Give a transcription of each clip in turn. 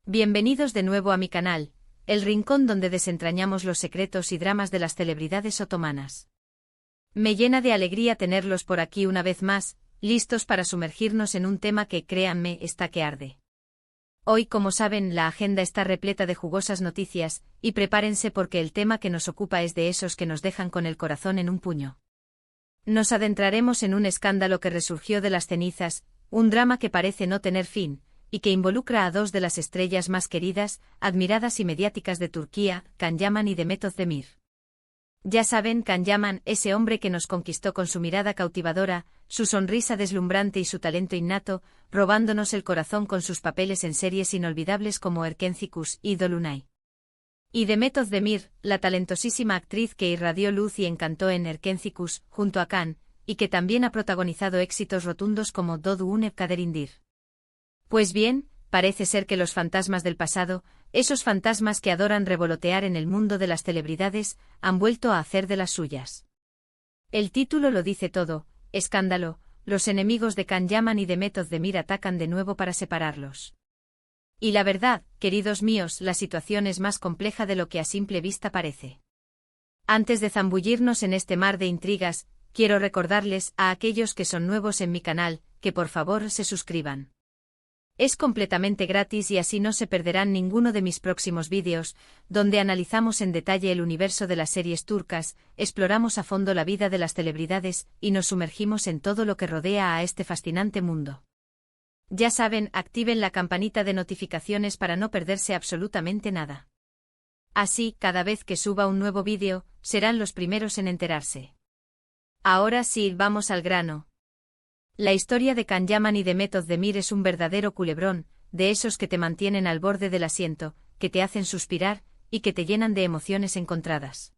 Bienvenidos de nuevo a mi canal, el rincón donde desentrañamos los secretos y dramas de las celebridades otomanas. Me llena de alegría tenerlos por aquí una vez más, listos para sumergirnos en un tema que, créanme, está que arde. Hoy, como saben, la agenda está repleta de jugosas noticias, y prepárense porque el tema que nos ocupa es de esos que nos dejan con el corazón en un puño. Nos adentraremos en un escándalo que resurgió de las cenizas, un drama que parece no tener fin, y que involucra a dos de las estrellas más queridas, admiradas y mediáticas de Turquía, Can Yaman y Demet Özdemir. Ya saben, Can Yaman, ese hombre que nos conquistó con su mirada cautivadora, su sonrisa deslumbrante y su talento innato, robándonos el corazón con sus papeles en series inolvidables como Erkenci y Dolunay. Y Demet Özdemir, la talentosísima actriz que irradió luz y encantó en Erkenci junto a Can, y que también ha protagonizado éxitos rotundos como Doğdu Une Kaderindir. Pues bien, parece ser que los fantasmas del pasado, esos fantasmas que adoran revolotear en el mundo de las celebridades, han vuelto a hacer de las suyas. El título lo dice todo: escándalo, los enemigos de Can Yaman y Demet Özdemir atacan de nuevo para separarlos. Y la verdad, queridos míos, la situación es más compleja de lo que a simple vista parece. Antes de zambullirnos en este mar de intrigas, quiero recordarles a aquellos que son nuevos en mi canal, que por favor se suscriban. Es completamente gratis y así no se perderán ninguno de mis próximos vídeos, donde analizamos en detalle el universo de las series turcas, exploramos a fondo la vida de las celebridades y nos sumergimos en todo lo que rodea a este fascinante mundo. Ya saben, activen la campanita de notificaciones para no perderse absolutamente nada. Así, cada vez que suba un nuevo vídeo, serán los primeros en enterarse. Ahora sí, vamos al grano. La historia de Can Yaman y Demet Özdemir es un verdadero culebrón, de esos que te mantienen al borde del asiento, que te hacen suspirar, y que te llenan de emociones encontradas.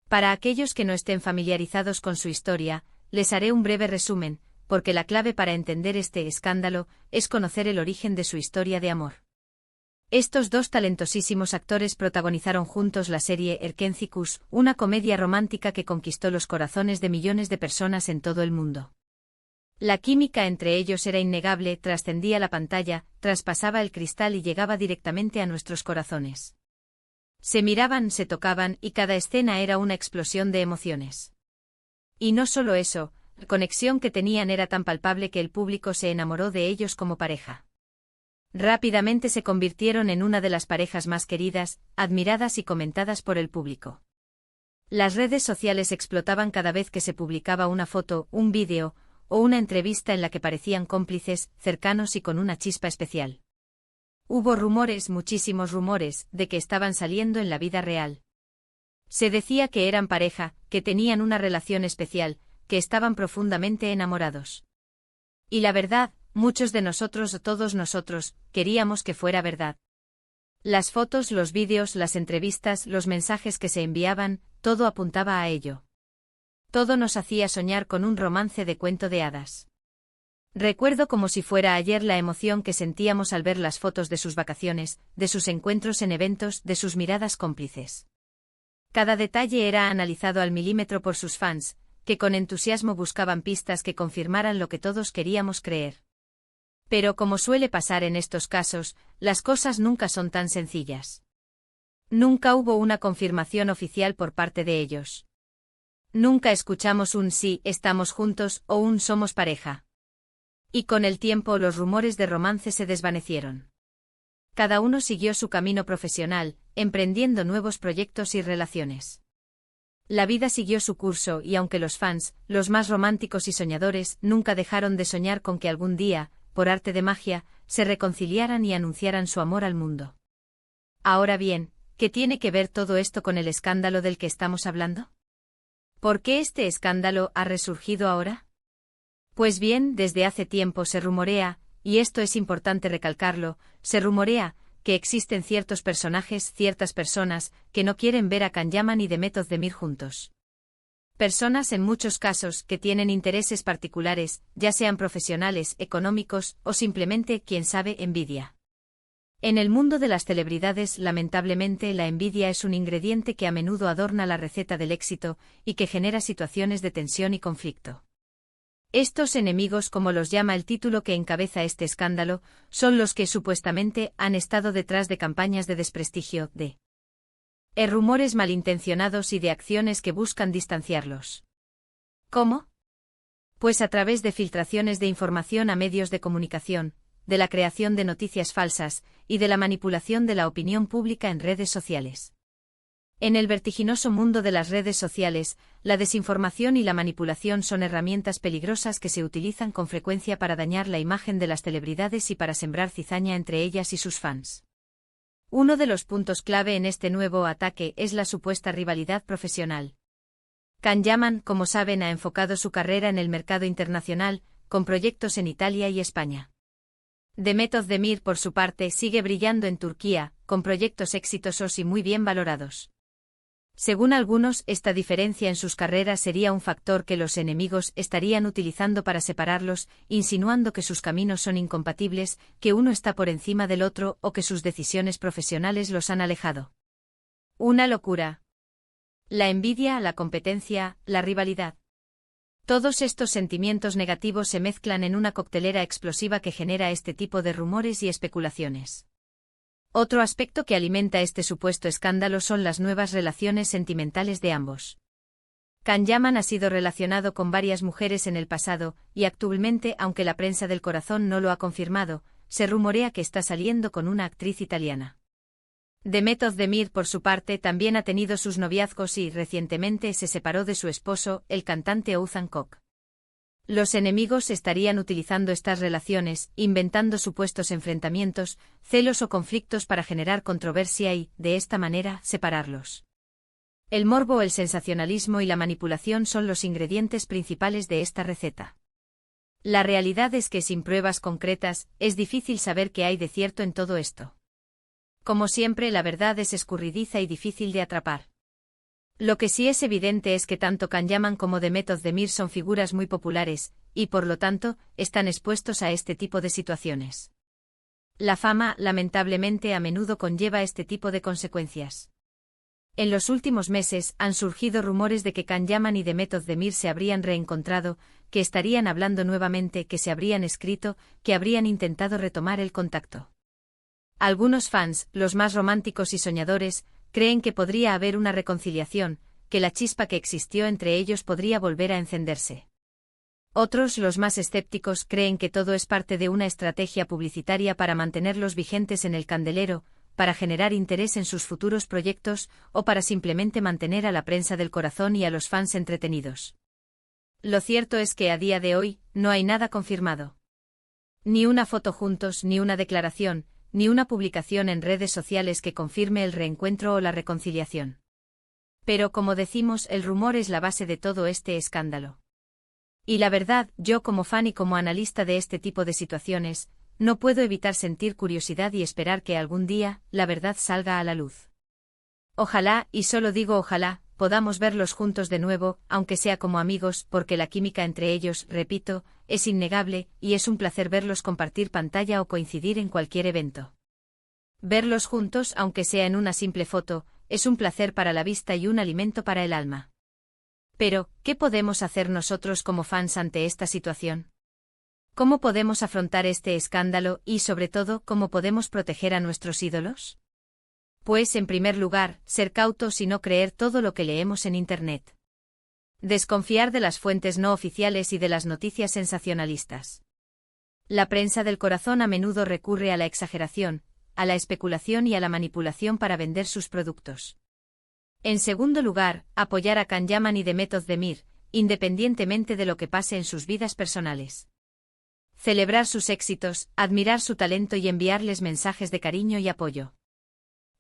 Para aquellos que no estén familiarizados con su historia, les haré un breve resumen, porque la clave para entender este escándalo es conocer el origen de su historia de amor. Estos dos talentosísimos actores protagonizaron juntos la serie Erkenci, una comedia romántica que conquistó los corazones de millones de personas en todo el mundo. La química entre ellos era innegable, trascendía la pantalla, traspasaba el cristal y llegaba directamente a nuestros corazones. Se miraban, se tocaban y cada escena era una explosión de emociones. Y no solo eso, la conexión que tenían era tan palpable que el público se enamoró de ellos como pareja. Rápidamente se convirtieron en una de las parejas más queridas, admiradas y comentadas por el público. Las redes sociales explotaban cada vez que se publicaba una foto, un vídeo o una entrevista en la que parecían cómplices, cercanos y con una chispa especial. Hubo rumores, muchísimos rumores, de que estaban saliendo en la vida real. Se decía que eran pareja, que tenían una relación especial, que estaban profundamente enamorados. Y la verdad, muchos de nosotros o todos nosotros, queríamos que fuera verdad. Las fotos, los vídeos, las entrevistas, los mensajes que se enviaban, todo apuntaba a ello. Todo nos hacía soñar con un romance de cuento de hadas. Recuerdo como si fuera ayer la emoción que sentíamos al ver las fotos de sus vacaciones, de sus encuentros en eventos, de sus miradas cómplices. Cada detalle era analizado al milímetro por sus fans, que con entusiasmo buscaban pistas que confirmaran lo que todos queríamos creer. Pero como suele pasar en estos casos, las cosas nunca son tan sencillas. Nunca hubo una confirmación oficial por parte de ellos. Nunca escuchamos un sí, estamos juntos, o un somos pareja. Y con el tiempo los rumores de romance se desvanecieron. Cada uno siguió su camino profesional, emprendiendo nuevos proyectos y relaciones. La vida siguió su curso y aunque los fans, los más románticos y soñadores, nunca dejaron de soñar con que algún día, por arte de magia, se reconciliaran y anunciaran su amor al mundo. Ahora bien, ¿qué tiene que ver todo esto con el escándalo del que estamos hablando? ¿Por qué este escándalo ha resurgido ahora? Pues bien, desde hace tiempo se rumorea, y esto es importante recalcarlo, se rumorea que existen ciertos personajes, ciertas personas, que no quieren ver a Can Yaman y Demet Özdemir juntos. Personas en muchos casos que tienen intereses particulares, ya sean profesionales, económicos o simplemente, quién sabe, envidia. En el mundo de las celebridades, lamentablemente, la envidia es un ingrediente que a menudo adorna la receta del éxito y que genera situaciones de tensión y conflicto. Estos enemigos, como los llama el título que encabeza este escándalo, son los que supuestamente han estado detrás de campañas de desprestigio, de rumores malintencionados y de acciones que buscan distanciarlos. ¿Cómo? Pues a través de filtraciones de información a medios de comunicación, de la creación de noticias falsas y de la manipulación de la opinión pública en redes sociales. En el vertiginoso mundo de las redes sociales, la desinformación y la manipulación son herramientas peligrosas que se utilizan con frecuencia para dañar la imagen de las celebridades y para sembrar cizaña entre ellas y sus fans. Uno de los puntos clave en este nuevo ataque es la supuesta rivalidad profesional. Can Yaman, como saben, ha enfocado su carrera en el mercado internacional, con proyectos en Italia y España. Demet Özdemir, por su parte, sigue brillando en Turquía, con proyectos exitosos y muy bien valorados. Según algunos, esta diferencia en sus carreras sería un factor que los enemigos estarían utilizando para separarlos, insinuando que sus caminos son incompatibles, que uno está por encima del otro o que sus decisiones profesionales los han alejado. Una locura. La envidia, la competencia, la rivalidad. Todos estos sentimientos negativos se mezclan en una coctelera explosiva que genera este tipo de rumores y especulaciones. Otro aspecto que alimenta este supuesto escándalo son las nuevas relaciones sentimentales de ambos. Can Yaman ha sido relacionado con varias mujeres en el pasado, y actualmente, aunque la prensa del corazón no lo ha confirmado, se rumorea que está saliendo con una actriz italiana. Demet Özdemir, por su parte, también ha tenido sus noviazgos y, recientemente, se separó de su esposo, el cantante Oğuzhan Koç. Los enemigos estarían utilizando estas relaciones, inventando supuestos enfrentamientos, celos o conflictos para generar controversia y, de esta manera, separarlos. El morbo, el sensacionalismo y la manipulación son los ingredientes principales de esta receta. La realidad es que sin pruebas concretas, es difícil saber qué hay de cierto en todo esto. Como siempre, la verdad es escurridiza y difícil de atrapar. Lo que sí es evidente es que tanto Can Yaman como Demet Özdemir son figuras muy populares, y por lo tanto, están expuestos a este tipo de situaciones. La fama, lamentablemente, a menudo conlleva este tipo de consecuencias. En los últimos meses, han surgido rumores de que Can Yaman y Demet Özdemir se habrían reencontrado, que estarían hablando nuevamente, que se habrían escrito, que habrían intentado retomar el contacto. Algunos fans, los más románticos y soñadores, creen que podría haber una reconciliación, que la chispa que existió entre ellos podría volver a encenderse. Otros, los más escépticos, creen que todo es parte de una estrategia publicitaria para mantenerlos vigentes en el candelero, para generar interés en sus futuros proyectos, o para simplemente mantener a la prensa del corazón y a los fans entretenidos. Lo cierto es que a día de hoy, no hay nada confirmado. Ni una foto juntos, ni una declaración, ni una publicación en redes sociales que confirme el reencuentro o la reconciliación. Pero como decimos, el rumor es la base de todo este escándalo. Y la verdad, yo como fan y como analista de este tipo de situaciones, no puedo evitar sentir curiosidad y esperar que algún día, la verdad salga a la luz. Ojalá, y solo digo ojalá, podamos verlos juntos de nuevo, aunque sea como amigos, porque la química entre ellos, repito, es innegable, y es un placer verlos compartir pantalla o coincidir en cualquier evento. Verlos juntos, aunque sea en una simple foto, es un placer para la vista y un alimento para el alma. Pero, ¿qué podemos hacer nosotros como fans ante esta situación? ¿Cómo podemos afrontar este escándalo y, sobre todo, cómo podemos proteger a nuestros ídolos? Pues, en primer lugar, ser cautos y no creer todo lo que leemos en Internet. Desconfiar de las fuentes no oficiales y de las noticias sensacionalistas. La prensa del corazón a menudo recurre a la exageración, a la especulación y a la manipulación para vender sus productos. En segundo lugar, apoyar a Can Yaman y Demet Özdemir, independientemente de lo que pase en sus vidas personales. Celebrar sus éxitos, admirar su talento y enviarles mensajes de cariño y apoyo.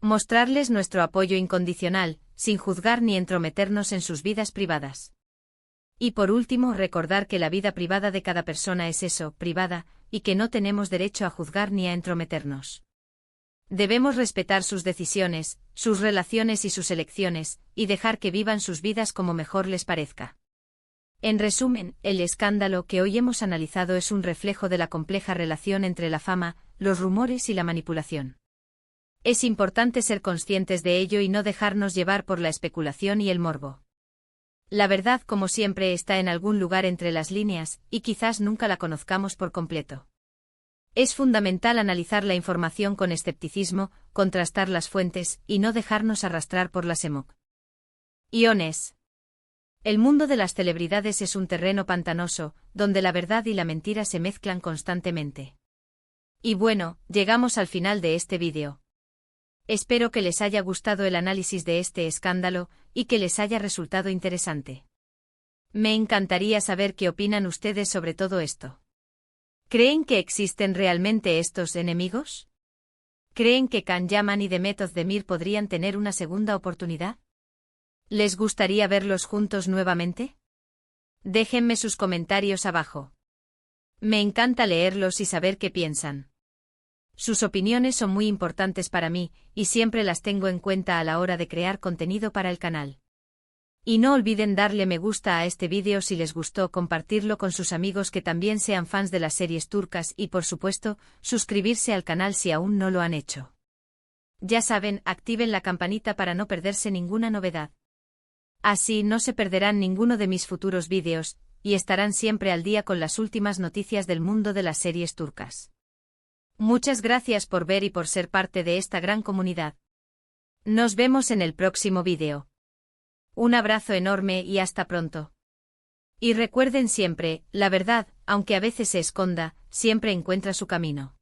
Mostrarles nuestro apoyo incondicional, sin juzgar ni entrometernos en sus vidas privadas. Y por último, recordar que la vida privada de cada persona es eso, privada, y que no tenemos derecho a juzgar ni a entrometernos. Debemos respetar sus decisiones, sus relaciones y sus elecciones, y dejar que vivan sus vidas como mejor les parezca. En resumen, el escándalo que hoy hemos analizado es un reflejo de la compleja relación entre la fama, los rumores y la manipulación. Es importante ser conscientes de ello y no dejarnos llevar por la especulación y el morbo. La verdad, como siempre, está en algún lugar entre las líneas, y quizás nunca la conozcamos por completo. Es fundamental analizar la información con escepticismo, contrastar las fuentes, y no dejarnos arrastrar por las emociones. El mundo de las celebridades es un terreno pantanoso, donde la verdad y la mentira se mezclan constantemente. Y bueno, llegamos al final de este vídeo. Espero que les haya gustado el análisis de este escándalo, y que les haya resultado interesante. Me encantaría saber qué opinan ustedes sobre todo esto. ¿Creen que existen realmente estos enemigos? ¿Creen que Can Yaman y Demet Özdemir podrían tener una segunda oportunidad? ¿Les gustaría verlos juntos nuevamente? Déjenme sus comentarios abajo. Me encanta leerlos y saber qué piensan. Sus opiniones son muy importantes para mí, y siempre las tengo en cuenta a la hora de crear contenido para el canal. Y no olviden darle me gusta a este vídeo si les gustó, compartirlo con sus amigos que también sean fans de las series turcas y, por supuesto, suscribirse al canal si aún no lo han hecho. Ya saben, activen la campanita para no perderse ninguna novedad. Así no se perderán ninguno de mis futuros vídeos, y estarán siempre al día con las últimas noticias del mundo de las series turcas. Muchas gracias por ver y por ser parte de esta gran comunidad. Nos vemos en el próximo vídeo. Un abrazo enorme y hasta pronto. Y recuerden siempre, la verdad, aunque a veces se esconda, siempre encuentra su camino.